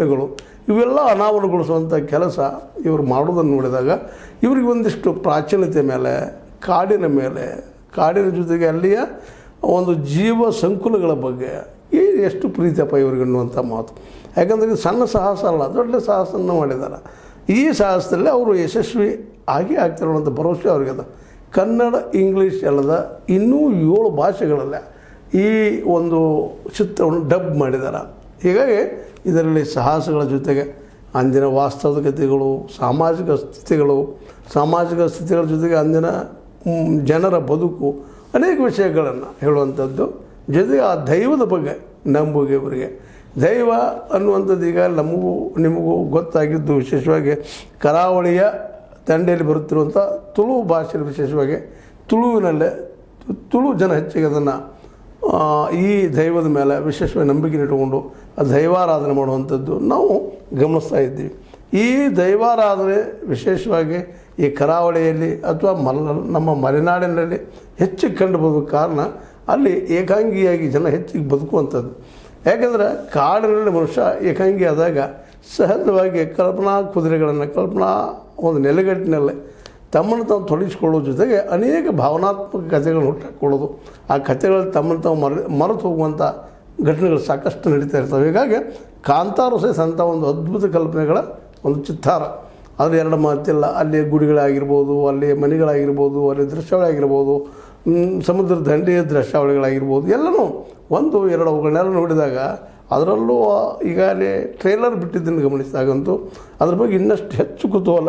ಗಳು ಇವೆಲ್ಲ ಅನಾವರಣಗೊಳಿಸುವಂಥ ಕೆಲಸ ಇವರು ಮಾಡೋದನ್ನು ನೋಡಿದಾಗ ಇವರಿಗೆ ಒಂದಿಷ್ಟು ಪ್ರಾಚೀನತೆ ಮೇಲೆ ಕಾಡಿನ ಜೊತೆಗೆ ಅಲ್ಲಿಯ ಒಂದು ಜೀವ ಸಂಕುಲಗಳ ಬಗ್ಗೆ ಎಷ್ಟು ಪ್ರೀತಿಯಪ್ಪ ಇವ್ರಿಗೆ ಅನ್ನುವಂಥ ಮಾತು. ಯಾಕಂದರೆ ಇದು ಸಣ್ಣ ಸಾಹಸ ಅಲ್ಲ, ದೊಡ್ಡ ಸಾಹಸವನ್ನು ಮಾಡಿದ್ದಾರೆ. ಈ ಸಾಹಸದಲ್ಲಿ ಅವರು ಯಶಸ್ವಿ ಆಗ್ತಿರೋಂಥ ಭರವಸೆ ಅವ್ರಿಗದ. ಕನ್ನಡ, ಇಂಗ್ಲೀಷ್ ಅಲ್ಲದ ಇನ್ನೂ 7 ಭಾಷೆಗಳಲ್ಲೇ ಈ ಒಂದು ಚಿತ್ರವನ್ನು ಡಬ್ ಮಾಡಿದ್ದಾರೆ. ಹೀಗಾಗಿ ಇದರಲ್ಲಿ ಸಾಹಸಗಳ ಜೊತೆಗೆ ಅಂದಿನ ವಾಸ್ತವಿಕತೆಗಳು, ಸಾಮಾಜಿಕ ಸ್ಥಿತಿಗಳ ಜೊತೆಗೆ ಅಂದಿನ ಜನರ ಬದುಕು, ಅನೇಕ ವಿಷಯಗಳನ್ನು ಹೇಳುವಂಥದ್ದು. ಜೊತೆಗೆ ಆ ದೈವದ ಬಗ್ಗೆ ನಂಬುಗೆ ಇವರಿಗೆ. ದೈವ ಅನ್ನುವಂಥದ್ದು ಈಗ ನಿಮಗೂ ಗೊತ್ತಾಗಿದ್ದು, ವಿಶೇಷವಾಗಿ ಕರಾವಳಿಯ ದಂಡೆಯಲ್ಲಿ ಬರುತ್ತಿರುವಂಥ ತುಳು ಭಾಷೆಯಲ್ಲಿ, ವಿಶೇಷವಾಗಿ ತುಳುವಿನಲ್ಲೇ ತುಳು ಜನ ಹೆಚ್ಚಿಗೆ ಅದನ್ನು ಈ ದೈವದ ಮೇಲೆ ವಿಶೇಷವಾಗಿ ನಂಬಿಕೆ ಇಟ್ಟುಕೊಂಡು ಆ ದೈವಾರಾಧನೆ ಮಾಡುವಂಥದ್ದು ನಾವು ಗಮನಿಸ್ತಾ ಇದ್ದೀವಿ. ಈ ದೈವಾರಾಧನೆ ವಿಶೇಷವಾಗಿ ಈ ಕರಾವಳಿಯಲ್ಲಿ ಅಥವಾ ನಮ್ಮ ಮಲೆನಾಡಿನಲ್ಲಿ ಹೆಚ್ಚಿಗೆ ಕಂಡು ಬರುವ ಕಾರಣ ಅಲ್ಲಿ ಏಕಾಂಗಿಯಾಗಿ ಜನ ಹೆಚ್ಚಿಗೆ ಬದುಕುವಂಥದ್ದು. ಯಾಕೆಂದರೆ ಕಾಡಿನಲ್ಲಿ ಮನುಷ್ಯ ಏಕಾಂಗಿ ಆದಾಗ ಸಹಜವಾಗಿ ಕಲ್ಪನಾ ಕುದುರೆಗಳನ್ನು, ಕಲ್ಪನಾ ಒಂದು ನೆಲೆಗಟ್ಟಿನಲ್ಲಿ ತಮ್ಮನ್ನು ತಾವು ತೊಡಗಿಸ್ಕೊಳ್ಳೋ ಜೊತೆಗೆ ಅನೇಕ ಭಾವನಾತ್ಮಕ ಕಥೆಗಳನ್ನು ಹುಟ್ಟಾಕೊಳ್ಳೋದು, ಆ ಕಥೆಗಳಲ್ಲಿ ತಮ್ಮನ್ನು ತಾವು ಮರೆತು ಹೋಗುವಂಥ ಘಟನೆಗಳು ಸಾಕಷ್ಟು ನಡೀತಾ ಇರ್ತವೆ. ಹೀಗಾಗಿ ಕಾಂತಾರ ಸಹಿತ ಒಂದು ಅದ್ಭುತ ಕಲ್ಪನೆಗಳ ಒಂದು ಚಿತ್ತಾರ. ಆದರೆ 2 ಮಾತಿಲ್ಲ. ಅಲ್ಲಿ ಗುಡಿಗಳಾಗಿರ್ಬೋದು, ಅಲ್ಲಿ ಮನೆಗಳಾಗಿರ್ಬೋದು, ಅಲ್ಲಿ ದೃಶ್ಯಗಳಾಗಿರ್ಬೋದು, ಸಮುದ್ರ ದಂಡೆಯ ದೃಶ್ಯಾವಳಿಗಳಾಗಿರ್ಬೋದು, ಎಲ್ಲನೂ 1, 2 ಅವುಗಳನ್ನೆಲ್ಲ ನೋಡಿದಾಗ ಅದರಲ್ಲೂ ಈಗಾಗಲೇ ಟ್ರೇಲರ್ ಬಿಟ್ಟಿದ್ದನ್ನು ಗಮನಿಸಿದಾಗಂತೂ ಅದ್ರ ಬಗ್ಗೆ ಇನ್ನಷ್ಟು ಹೆಚ್ಚು ಕುತೂಹಲ